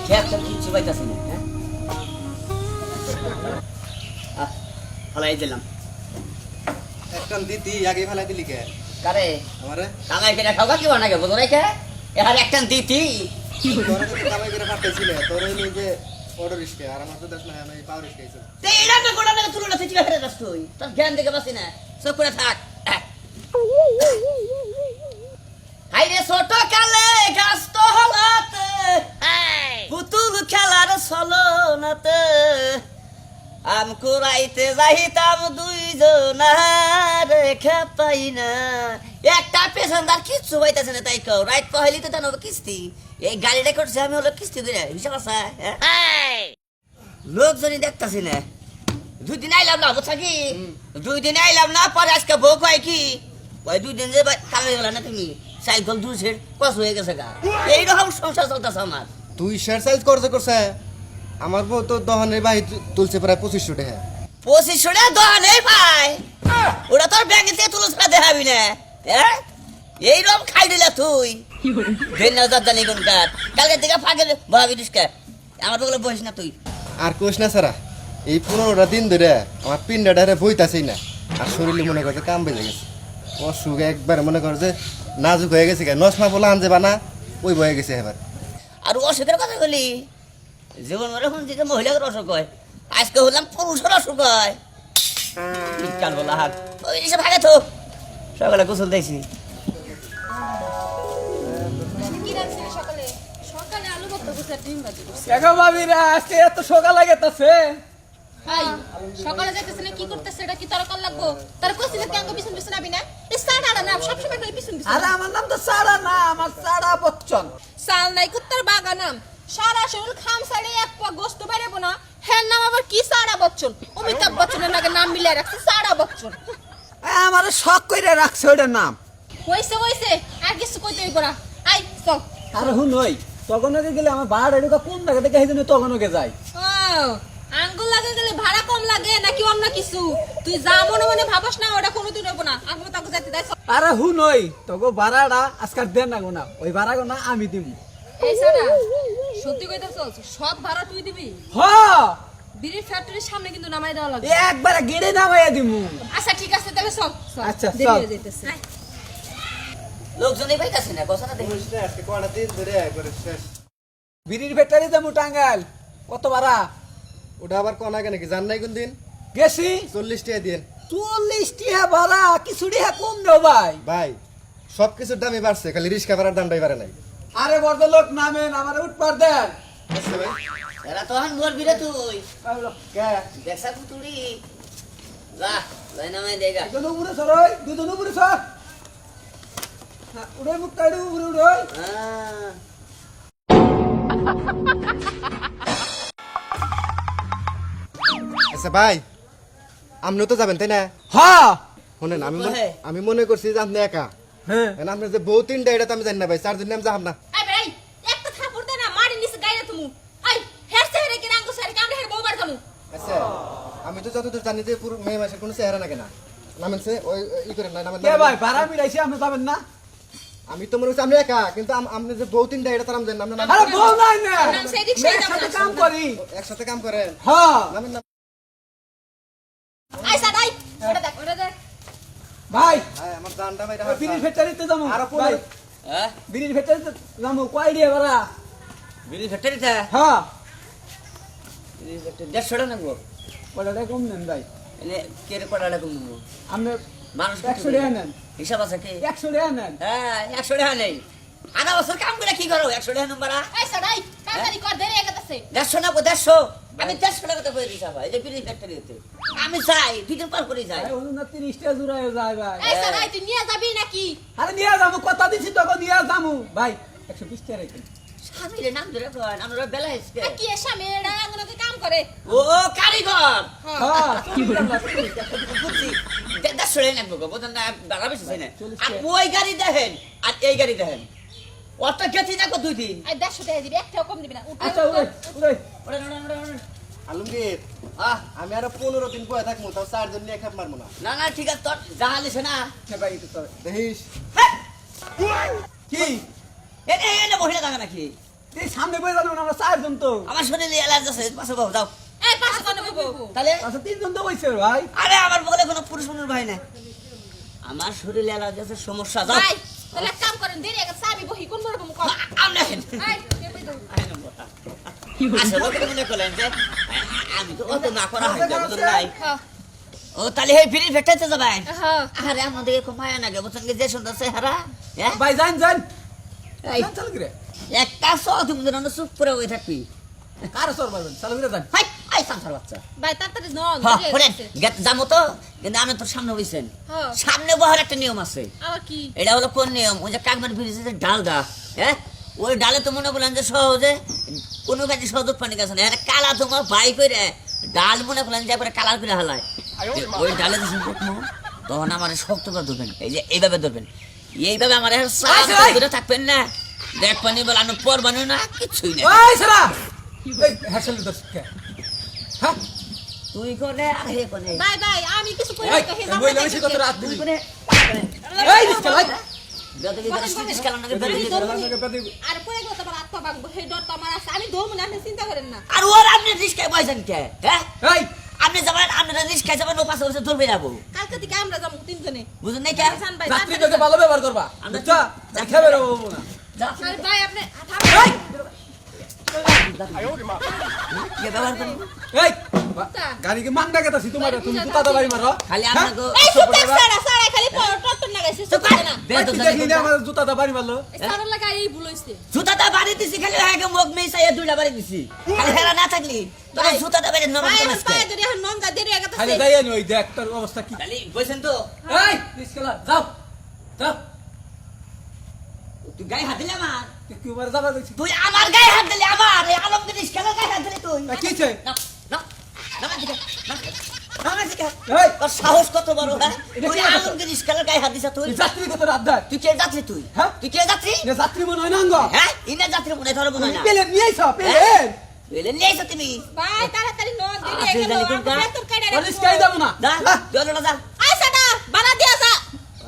খেয়াল কিছু পাইতাছি না। ফলাই দিলাম একটা দিতি আগে ফেলাই দিলি কে কারে আমারে কামাই করে খাওয়া কি বানাগে বুঝো নাই কে এখানে একটা দিতি তোরা তো কামাই করে পাঠাইছিলে তোর হইলো যে অর্ডার রিস্কে আর আমার তো দেখ না আমি পাওয়ার রিস্কে আইছি তে এটা না গোটা না তুলনা থেকে ফেরে যাস তুই তোর জ্ঞান দেখে বাসি না সব করে থাক হাইরে ছোট কালে গাছ তো হলাতে পুতুল খেলার ছলনাতে আম কুড়াইতে যাইতাম দুইজন রেখা পাই না একটা পেছনদার কিচ্ছু পাইতেছে না তাই কেউ রাইট পহেলি তো জানো কিস্তি এই গাড়িটা করছে আমি হলো কিস্তি দিলে হিসাব আছে লোকজনই দেখতেছি না 2 দিন আইলাম না বুঝছা কি 2 দিন আইলাম না পরে আজকে বউ কয় কি ওই 2 দিন যে কামে গেল না তুমি সাইকেল দুশের কস হয়ে গেছে গা এইরকম সংসার চলতেছে আমার তুই শেয়ার সাইজ করছে আমার বউ তো দহনের বাহি তুলছে প্রায় 2500 টাকা 2500 টাকা দহনে পায় ওটা তোর ব্যাংকে থেকে তুলস না দেখাবি না হ্যাঁ এইরকম খাই দিলা তুই ধন্যবাদ জানি কোন কার কালকে থেকে ফাঁকে ভাবি দিসকা আমার বগলে বসিস না তুই আর কোশ না সারা এই 15টা দিন ধরে আমার পিন্ডাটারে বইতাছেই না আর শরীরে মনে করছে কাম বেজে গেছে অসুখ একবার মনে কর যে নাজুক হয়ে গেছে নসমা বলা আনছে বানা ওই বয়ে গেছে এবার আর অসুখের কথা বলি জীবন মরে এখন দিকে মহিলাদের অসুখ হয় আজকে হলাম পুরুষের অসুখ হয় কাল বলা হাত ওই সব ভাগে তো সকালে গোসল দিয়েছি আজকে এত সকাল লাগেতাছে হাই সকালে যাইতেছ না কি করতেছ এটা কি তরকার লাগবো তার কইছিল কি আঙ্গ পিছন পিছন আবি না এই সাড়া না সব সময় করে পিছন পিছন আরে আমার নাম তো সারা না আমার সারা বচ্চন সাল নাই কুত্তার বাগা নাম সারা শরীর খাম সাড়ে এক পা গোস্ত বাইরেবো না হ্যাঁ নাম আবার কি সাড়া বচ্চন অমিতাভ বচ্চনের নাকি নাম মিলিয়ে রাখছে সাড়া বচ্চন আমার শখ কইরা রাখছে ওইটার নাম হইছে আর কিছু কইতে হইব না আই চল আর হুন ওই তখন আগে গেলে আমার ভাড়া ঢুকা কোন জায়গা থেকে হেদিন তখন ওকে যাই ও আঙ্গুল লাগে গেলে ভাড়া কম লাগে নাকি অন্য কিছু তুই যা মনে মনে ভাবস না ওটা কোনোদিন হইব না আঙ্গুল তাকে যাইতে দেয় আরে হুন ওই তোকে ভাড়াটা আজকাল দেন না গোনা ওই ভাড়া গোনা আমি দিব এই সারা সত্যি কইতাছস সব ভাড়া তুই দিবি হ বিড়ির ফ্যাক্টরির সামনে কিন্তু নামাই দেওয়া লাগবে একবারে গেড়ে নামাইয়া দিমু আচ্ছা ঠিক আছে তবে চল আচ্ছা, দেরি চল। হয়ে যাইতেছে লোকজনই পাইতাছে না কথা দেখি আজকে কয়টা দিন ধরে একবারে শেষ বিড়ির ফ্যাক্টরি যাবো টাঙ্গাইল কত ভাড়া ওটা আবার কোন আগে নাকি জান নাই কোন দিন গেছি 40 টাকা দিন 40 টিহা ভাড়া কিছু টিহা কম দেও ভাই ভাই সবকিছুর দামই বাড়ছে খালি রিস্কা ভাড়ার দামটাই বাড়ে নাই আরে বড় লোক নামেন আমার উঠপার দেন আচ্ছা ভাই এরা তো হান মরবি রে তুই কে দেখছা পুতুড়ি যা যাই নামাই দেগা দুজন উপরে সরই দুজন উপরে সর হ্যাঁ উড়ে মুখ কাইড়ে উপরে উড়ই আচ্ছা ভাই আপনিও তো যাবেন তাই না হ্যাঁ শুনেন কোথায়? আমি মনে করছি যে আপনি একা হ্যাঁ আপনার যে বউ 3টা এটা তো আমি জানি না ভাই 4 দিন আমি যাহাম না আই ভাই একটা থাপড় দে না মারি নিছে গাইরা তুমি আই হেরছে হেরে কি রাঙ্গু সারি কামড়ে হের বউবার খামু আচ্ছা আমি তো যতদূর জানি যে পুরো মেয়ে মাসের কোনো চেহারা নাকি না নামেনছে ওই ই করেন না নামেন কে ভাই ভাড়া মিলাইছি আপনি যাবেন না আমি তো মনে করছি আপনি একা কিন্তু আপনি যে বউ 3টা এটা তো আমি জানি না আপনার আরে বল নাই না নাম সেই দিক সেই মেয়ের দাও সাথে না। কাম করি একসাথে কাম করেন হ্যাঁ নামেন না আই সাদ আই ওটা দেখ ভাই ভাই আমার জানটা ভাই ওই বিড়ির ফ্যাক্টরিতে যাবো আরো ভাই 15 হ্যাঁ বিড়ির ফ্যাক্টরিতে যাবো কয় দিয়ে ভাড়া বিড়ি ফ্যাক্টরিতে হ্যাঁ বিড়ি ফ্যাক্টরি 150 টাকা নেবো কয়টা কম নেন ভাই এনে কে রে কটা টাকা নেবো আপনি মানুষ 100 টাকা নেন হিসাব আছে কি 100 টাকা নেন হ্যাঁ 100 টাকা নেই আধা বছর কাম করে কি করো 100 টাকা নম্বর আই সাদ আই তাড়াতাড়ি কর দেরি হয়ে গেছে 150 না 150 আমি 150 টাকা তো করে দিছি ভাই এই যে বিড়ি ফ্যাক্টরিতে আমি যাই 2 দিন পর করে যাই ভাই ওজন না 30 টাকা জুড়ায় যায় ভাই এই সাদ আই তুই নিয়ে যাবি নাকি আরে নিয়ে যাবো কথা দিছি তোকে নিয়ে যাবো ভাই 120 টাকা রেখে স্বামীর নাম ধরে কয় আমরা বেলা এসকে কি এসা মেয়েরা আঙ্গুলকে কাম করে ও কারিগর হ্যাঁ বুঝছি 150 টাকা নেবো গো বোঝেন না বেলা বেশি চাই না আর ওই গাড়ি দেখেন আর এই গাড়ি দেখেন অটো গেছি না গো 2 দিন আই 150 টাকা দিবি একটাও কম দিবি না আচ্ছা উড়ে উড়ে ওরে ওরে আলমগীর আহ আমি আরো 15 দিন পরে থাকবো তাও 4 জন নিয়ে খাপ মারবো না না না ঠিক আছে তোর জাহালিস না ভাই একটু তো দেখিস কি এনে এনে বহিরা থাকা নাকি এই সামনে বই জানো আমরা চারজন তো আমার শরীরে অ্যালার্জি আছে পাশে বাবু যাও এই পাশে কোন বউ তাহলে আচ্ছা তিনজন তো বইছে ভাই আরে আমার বলে কোনো পুরুষ মানুষ ভাই না আমার শরীরে অ্যালার্জি আছে সমস্যা যাও ভাই তাহলে এক কাম করেন দেরি একটা চাবি বহি কোন রকম কর আমরা এই বই দাও আসলে লোকে মনে করলেন যে আমি তো অত না করা হয় বুঝুন নাই হ্যাঁ ও তাহলে এই ফিরি ফেটাইতে যাবেন হ্যাঁ আরে আমাদের খুব মায়া লাগে বুঝছেন কি যে সুন্দর চেহারা হ্যাঁ ভাই যান যান এই চালু করে একটা সহ তুমি যেন চুপ করে ওই থাকবি কার সর মারবেন চালু করে যান হাই আই সান্তার বাচ্চা ভাই তাড়াতাড়ি নন হ্যাঁ দেরি শুনেন হয়ে গেছে। যাবো তো কিন্তু আমি তোর সামনে বইছেন হ্যাঁ সামনে বহার একটা নিয়ম আছে আবার কি এটা হলো কোন নিয়ম ওই যে কাকমার ফিরেছে যে ডাল গা হ্যাঁ ওই ডালে তো মনে করলেন যে সহজে কোনো কাজে সহযোগ পানি গেছে না এটা কালা তোমার বাই করে ডাল মনে করলেন যে একবারে কালার করে হালায় ওই ডালে তো সম্পর্ক তখন আমার শক্ত করে ধরবেন এই যে এইভাবে ধরবেন এইভাবে আমার ধরে থাকবেন না দেখ পানি বলানো পর বানো না কিছুই না ওই সারা এই হ্যাসেল দর্শক হ্যাঁ তুই করে আর হে করে ভাই ভাই আমি কিছু কই এই না হে বই লাইছি কত রাত তুই দিবি করে এই দিস ভাই যত কি করে সুদিস খেলা না আর পরে গেল তোমার আত্মা ভাঙবো সেই ডর তো আমার আছে আমি ধরবো না আপনি চিন্তা করেন না আর ওর আপনি রিস্কায় বয়সেন কে হ্যাঁ এই আপনি যাবেন আপনারা রিস্কায় যাবেন ও পাশে বসে ধরবে যাবো কালকে থেকে আমরা যাবো তিনজনে বুঝুন নাই কে জান ভাই রাত্রি তোকে ভালো ব্যবহার করবা বুঝছা খেবে রে বাবু না আরে ভাই আপনি এই কে ব্যবহার করেন এই গাড়িকে মাংনা গেতাছি তোমার তুমি জুতা দাবাই মারো খালি আপনাকে এই সুতে সারা সারা খালি টট্টর না গাইছে সুতে না বেদম দেখি না আমার জুতা দাবাই মারলো সারা লাগা এই ভুল হইছে জুতাটা বাড়ি দিছি খালি হ্যাঁ মুখ মিশাইয়া দুইটা বাড়ি দিছি খালি হেরা না থাকলি তোর জুতাটা বাইরে নরম ভাই করে আমার পায়ে ধরে এখন নন যা দেরি হয়ে খালি গেছে যাই ওই দেখ তোর অবস্থা কি খালি বসেন তো এই রিস্কেলা যাও যাও তুই গায়ে হাত দিলে আমার কি মার যাবা দেখছি তুই আমার গায়ে হাত দিলে আমার এই আলমগীর ইসকালে গায়ে হাত দিলে তুই কি চাই না না না দিকে না না দিকে এই তোর সাহস কত বড় হ্যাঁ এটা তুই কি কথা? আলমগীর ইসকালে গায়ে হাত দিছ তুই যাত্রী কত রাত দেয় তুই কে যাত্রী তুই হ্যাঁ? তুই কে যাত্রী না যাত্রী মনে হয় না আঙ্গ হ্যাঁ ইনা যাত্রী মনে ধরবো না পেলে নিয়ে আইছো পেলে এলে নিয়ে এসো তুমি ভাই তাড়াতাড়ি নন দেরি আছে হয়ে গেল জানি কোনটা? আমি তোর কাইডা পুলিশ কাই দাও না যা চলো না যা আই সাদা বানা দিয়া যা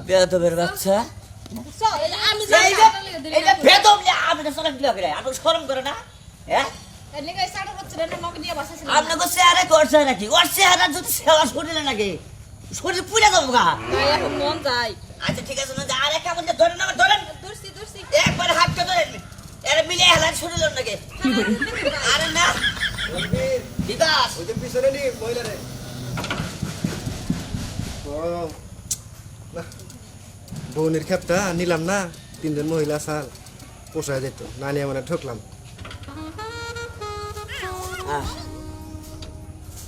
বেয়াদবের বাচ্চা সো আমি এই যে এই যে বেদম নিয়ে আপনি সরম দিলা করে আপনি শরম করে না হ্যাঁ এনে গাই সাড়ে হচ্ছে না নক দিয়া বসাছিল আপনাকে চেহারা করছে নাকি ওর চেহারা যদি সেবা শরীরে নাকি শরীর পুড়ে যাবো গা ভাই এখন মন যাই আচ্ছা ঠিক আছে না আরে কেমন ধরেন আমার ধরেন দর্শি একবার হাতটা ধরেন এর মিলে হেলার শরীর নাকি আরে না বিকাশ ওই যে পিছনে নি মহিলারে ও না বোনের খেপটা নিলাম না তিনজন মহিলা সাল পোষায় যেত না নিয়ে মানে ঠকলাম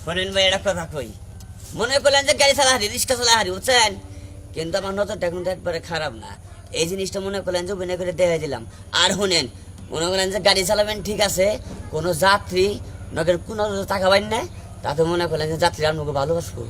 শোনেন ভাই একটা কথা কই মনে করলেন যে গাড়ি চালা হারি রিক্সা চালা হারি বুঝছেন কিন্তু আমার নজরটা কিন্তু একবারে খারাপ না এই জিনিসটা মনে করলেন যে অভিনয় করে দেখা দিলাম আর শুনেন মনে করলেন যে গাড়ি চালাবেন ঠিক আছে কোনো যাত্রী নগের কোনো টাকা পাইন না তাতে মনে করলেন যে যাত্রী আপনাকে ভালোবাসবো